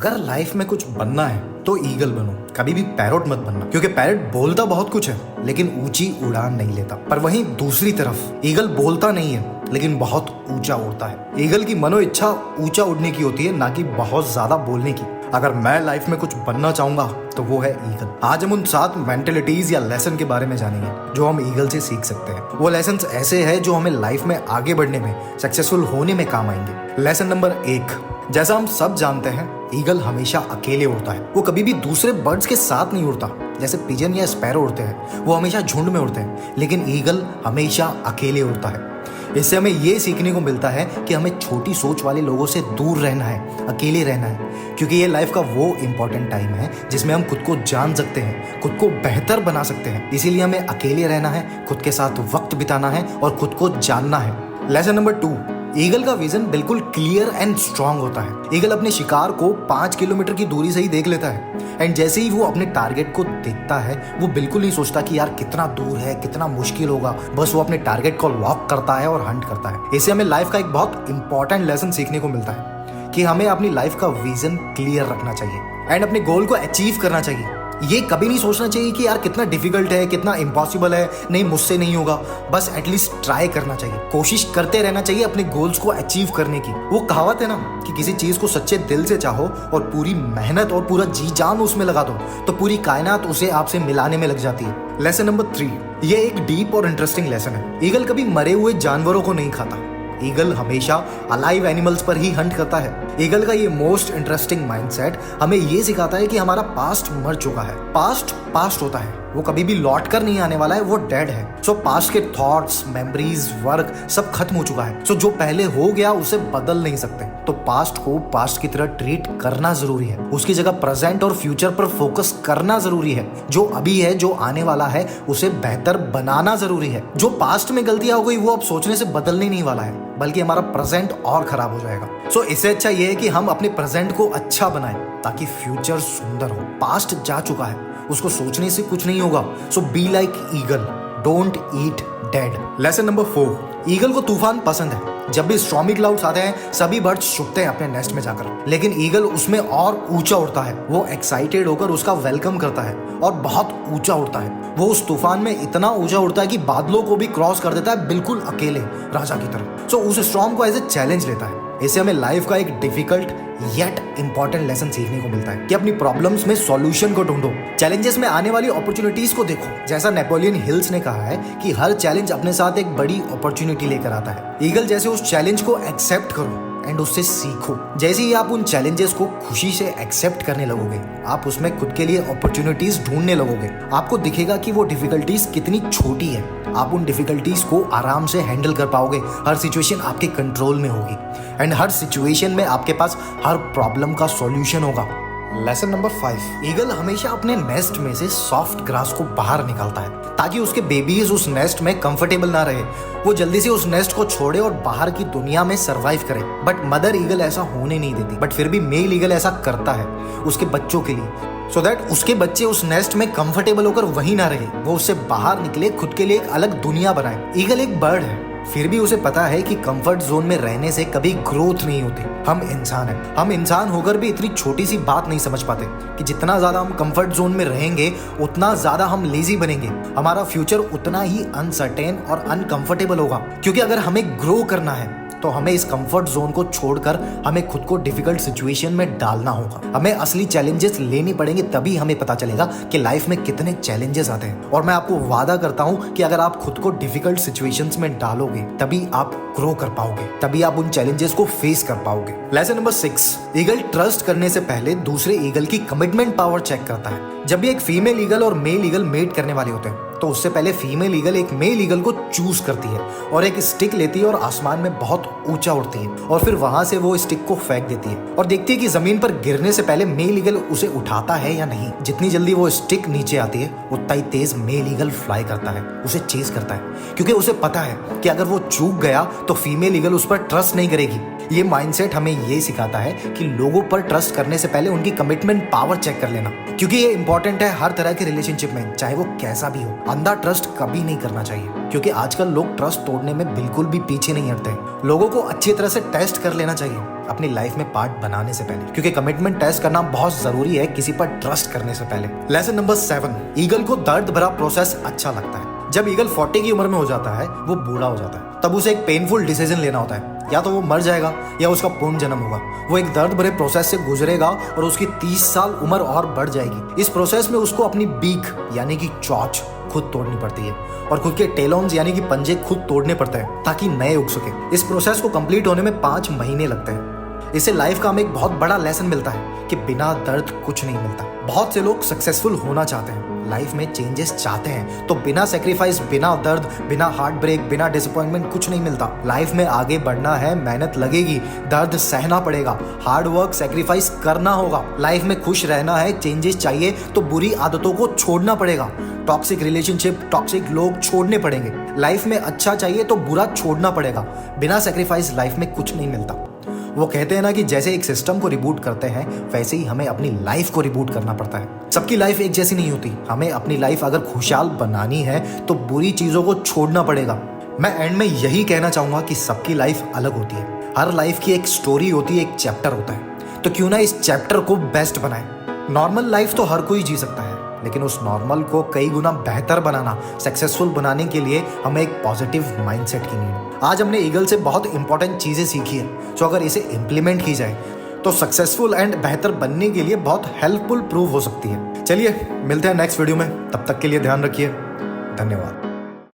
अगर लाइफ में कुछ बनना है तो ईगल बनो, कभी भी पैरोट मत बनना, क्योंकि पैरोट बोलता बहुत कुछ है लेकिन ऊंची उड़ान नहीं लेता। पर वहीं दूसरी तरफ ईगल बोलता नहीं है लेकिन बहुत ऊंचा उड़ता है। ईगल की मनो इच्छा ऊंचा उड़ने की होती है, ना कि बहुत ज्यादा बोलने की। अगर मैं लाइफ में कुछ बनना चाहूंगा तो वो है ईगल। आज हम उन 7 मेंटेलिटीज या लेसन के बारे में जानेंगे जो हम ईगल से सीख सकते हैं। वो लेसन ऐसे हैं जो हमें लाइफ में आगे बढ़ने में, सक्सेसफुल होने में काम आएंगे। लेसन नंबर 1, जैसा हम सब जानते हैं ईगल हमेशा अकेले उड़ता है। वो कभी भी दूसरे बर्ड्स के साथ नहीं उड़ता। जैसे पिजन या स्पैरो उड़ते हैं वो हमेशा झुंड में उड़ते हैं, लेकिन ईगल हमेशा अकेले उड़ता है। इससे हमें ये सीखने को मिलता है कि हमें छोटी सोच वाले लोगों से दूर रहना है, अकेले रहना है, क्योंकि ये लाइफ का वो इम्पोर्टेंट टाइम है जिसमें हम खुद को जान सकते हैं, खुद को बेहतर बना सकते हैं। इसीलिए हमें अकेले रहना है, खुद के साथ वक्त बिताना है और खुद को जानना है। लेसन नंबर 2, ईगल का विजन बिल्कुल क्लियर एंड स्ट्रांग होता है। ईगल अपने शिकार को 5 किलोमीटर की दूरी से ही देख लेता है, एंड जैसे ही वो अपने टारगेट को देखता है वो बिल्कुल नहीं सोचता कि यार कितना दूर है, कितना मुश्किल होगा। बस वो अपने टारगेट को लॉक करता है और हंट करता है। इससे हमें लाइफ का एक बहुत इंपॉर्टेंट लेसन सीखने को मिलता है कि हमें अपनी लाइफ का विजन क्लियर रखना चाहिए एंड अपने गोल को अचीव करना चाहिए। ये कभी नहीं सोचना चाहिए कि यार कितना डिफिकल्ट है, कितना इम्पॉसिबल है, नहीं मुझसे नहीं होगा। बस एटलीस्ट ट्राई करना चाहिए, कोशिश करते रहना चाहिए अपने गोल्स को अचीव करने की। वो कहावत है ना कि किसी चीज को सच्चे दिल से चाहो और पूरी मेहनत और पूरा जी जान उसमें लगा दो तो पूरी कायनात उसे आपसे मिलाने में लग जाती है। लेसन नंबर 3, ये एक डीप और इंटरेस्टिंग लेसन है। ईगल कभी मरे हुए जानवरों को नहीं खाता। ईगल हमेशा अलाइव एनिमल्स पर ही हंट करता है। ईगल का ये मोस्ट इंटरेस्टिंग माइंडसेट हमें ये सिखाता है कि हमारा पास्ट मर चुका है। पास्ट होता है, वो कभी भी लौट कर नहीं आने वाला है, वो डेड है। सो पास्ट के थॉट्स, मेमोरीज, वर्क सब खत्म हो चुका है। सो जो पहले हो गया उसे बदल नहीं सकते। तो पास्ट को पास्ट की तरह ट्रीट करना जरूरी है। उसकी जगह प्रेजेंट और फ्यूचर पर फोकस करना जरूरी है। जो अभी है, जो आने वाला है, उसे बेहतर बनाना जरूरी है। जो पास्ट में गलतियां हो गई वो अब सोचने से बदलने नहीं वाला है, बल्कि हमारा प्रेजेंट और खराब हो जाएगा। सो इससे अच्छा ये है कि हम अपने प्रेजेंट को अच्छा बनाएं ताकि फ्यूचर सुंदर हो। पास्ट जा चुका है, उसको सोचने से कुछ नहीं होगा। So be like eagle, don't eat dead. Lesson number 4, eagle को तूफान पसंद है। जब भी स्टॉर्मी क्लाउड्स आते हैं सभी बर्ड्स छुपते हैं अपने नेस्ट में जाकर, लेकिन ईगल उसमें और ऊंचा उड़ता है। वो एक्साइटेड होकर उसका वेलकम करता है और बहुत ऊंचा उड़ता है। वो उस तूफान में इतना ऊंचा उड़ता है कि बादलों को भी क्रॉस कर देता है, बिल्कुल अकेले राजा की तरह। सो उस स्टॉर्म को एज ए चैलेंज लेता है। इससे हमें लाइफ का एक डिफिकल्ट येट इंपॉर्टेंट लेसन सीखने को मिलता है कि अपनी प्रॉब्लम्स में सॉल्यूशन को ढूंढो, चैलेंजेस में आने वाली अपॉर्चुनिटीज को देखो। जैसा नेपोलियन हिल्स ने कहा है कि हर चैलेंज अपने साथ एक बड़ी अपॉर्चुनिटी लेकर आता है। ईगल जैसे उस चैलेंज को एक्सेप्ट करो एंड उससे सीखो। जैसे ही आप उन चैलेंजेस को खुशी से एक्सेप्ट करने लगोगे, आप उसमें खुद के लिए अपॉर्चुनिटीज ढूंढने लगोगे। आपको दिखेगा कि वो डिफिकल्टीज कितनी छोटी है। आप उन डिफिकल्टीज को आराम से हैंडल कर पाओगे। हर सिचुएशन आपके कंट्रोल में होगी एंड हर सिचुएशन में आपके पास हर प्रॉब्लम का सॉल्यूशन होगा। लेसन नंबर 5, ईगल हमेशा अपने नेस्ट में से सॉफ्ट ग्रास को बाहर निकालता है ताकि उसके बेबीज उस नेस्ट में कंफर्टेबल ना रहे। वो जल्दी से उस नेस्ट को छोड़े और बाहर की दुनिया में सरवाइव करे। बट मदर ईगल ऐसा होने नहीं देती। बट फिर भी मेल ईगल ऐसा करता है उसके बच्चों के लिए, सो दैट उसके बच्चे उस नेस्ट में कंफर्टेबल होकर वहीं ना रहे, वो उससे बाहर निकले, खुद के लिए एक अलग दुनिया बनाए। ईगल एक बर्ड है, फिर भी उसे पता है कि कंफर्ट जोन में रहने से कभी ग्रोथ नहीं होती। हम इंसान हैं, हम इंसान होकर भी इतनी छोटी सी बात नहीं समझ पाते कि जितना ज्यादा हम कंफर्ट जोन में रहेंगे उतना ज्यादा हम लेजी बनेंगे। हमारा फ्यूचर उतना ही अनसर्टेन और अनकंफर्टेबल होगा, क्योंकि अगर हमें ग्रो करना है तो हमें इस कंफर्ट जोन को छोड़कर हमें खुद को डिफिकल्ट सिचुएशन में डालना होगा। हमें असली चैलेंजेस लेने पड़ेंगे, तभी हमें पता चलेगा कि लाइफ में कितने चैलेंजेस आते हैं। और मैं आपको वादा करता हूं कि अगर आप खुद को डिफिकल्ट सिचुएशंस में डालोगे तभी आप ग्रो कर पाओगे, तभी आप उन चैलेंजेस को फेस कर पाओगे। लेसन नंबर 6, ईगल ट्रस्ट करने से पहले दूसरे ईगल की कमिटमेंट पावर चेक करता है। जब भी एक फीमेल ईगल और मेल ईगल मेट करने वाले होते हैं तो उससे पहले फीमेल ईगल एक मेल ईगल को चूज करती है और एक स्टिक लेती है और आसमान में बहुत ऊंचा उड़ती है और फिर वहां से वो स्टिक को फेंक देती है और देखती है कि जमीन पर गिरने से पहले मेल ईगल उसे उठाता है या नहीं। जितनी जल्दी वो स्टिक नीचे आती है उतना ही तेज मेल ईगल फ्लाई करता है, उसे चेज करता है, क्योंकि उसे पता है कि अगर वो चूक गया तो फीमेल ईगल उस पर ट्रस्ट नहीं करेगी। ये माइंडसेट हमें ये सिखाता है कि लोगों पर ट्रस्ट करने से पहले उनकी कमिटमेंट पावर चेक कर लेना, क्योंकि ये इंपॉर्टेंट है हर तरह के रिलेशनशिप में, चाहे वो कैसा भी हो। अंधा ट्रस्ट कभी नहीं करना चाहिए, क्योंकि आजकल लोग ट्रस्ट तोड़ने में बिल्कुल भी पीछे नहीं हटते। लोगों को अच्छी तरह से टेस्ट कर लेना चाहिए अपनी लाइफ में पार्ट बनाने से पहले, क्योंकि कमिटमेंट टेस्ट करना बहुत जरूरी है किसी पर ट्रस्ट करने से पहले। लेसन नंबर 7, ईगल को दर्द भरा प्रोसेस अच्छा लगता है। जब ईगल 40 की उम्र में हो जाता है, वो बूढ़ा हो जाता है, तब उसे एक पेनफुल डिसीजन लेना होता है। या तो वो मर जाएगा या उसका पूर्ण जन्म होगा। वो एक दर्द भरे प्रोसेस से गुजरेगा और उसकी 30 साल उम्र और बढ़ जाएगी। इस प्रोसेस में उसको अपनी बीक यानी कि चोंच खुद तोड़नी पड़ती है और खुद के टेलोन्स यानी कि पंजे खुद तोड़ने पड़ते हैं ताकि नए उग सके। इस प्रोसेस को कंप्लीट होने में 5 महीने लगते हैं। इससे लाइफ का हमें एक बहुत बड़ा लेसन मिलता है कि बिना दर्द कुछ नहीं मिलता। बहुत से लोग सक्सेसफुल होना चाहते हैं, लाइफ में चेंजेस चाहते हैं, तो बिना सेक्रीफाइस, बिना दर्द, बिना हार्ट ब्रेक, बिना डिसअपॉइंटमेंट कुछ नहीं मिलता। लाइफ में आगे बढ़ना है, मेहनत लगेगी, दर्द सहना पड़ेगा, हार्ड वर्क, सेक्रीफाइस करना होगा। लाइफ में खुश रहना है, चेंजेस चाहिए तो बुरी आदतों को छोड़ना पड़ेगा। टॉक्सिक रिलेशनशिप, टॉक्सिक लोग छोड़ने पड़ेंगे। लाइफ में अच्छा चाहिए तो बुरा छोड़ना पड़ेगा। बिना सेक्रीफाइस लाइफ में कुछ नहीं मिलता। वो कहते हैं ना कि जैसे एक सिस्टम को रिबूट करते हैं, वैसे ही हमें अपनी लाइफ को रिबूट करना पड़ता है। सबकी लाइफ एक जैसी नहीं होती। हमें अपनी लाइफ अगर खुशहाल बनानी है तो बुरी चीजों को छोड़ना पड़ेगा। मैं एंड में यही कहना चाहूंगा कि सबकी लाइफ अलग होती है। हर लाइफ की एक स्टोरी होती है, एक चैप्टर होता है। तो क्यों ना इस चैप्टर को बेस्ट बनाए। नॉर्मल लाइफ तो हर कोई जी सकता है, लेकिन उस नॉर्मल को कई गुना बेहतर बनाना, सक्सेसफुल बनाने के लिए हमें एक पॉजिटिव माइंडसेट की नीड है। आज हमने ईगल से बहुत इंपॉर्टेंट चीजें सीखी है, जो अगर इसे इम्प्लीमेंट की जाए तो सक्सेसफुल एंड बेहतर बनने के लिए बहुत हेल्पफुल प्रूव हो सकती है। चलिए मिलते हैं नेक्स्ट वीडियो में, तब तक के लिए ध्यान रखिए। धन्यवाद।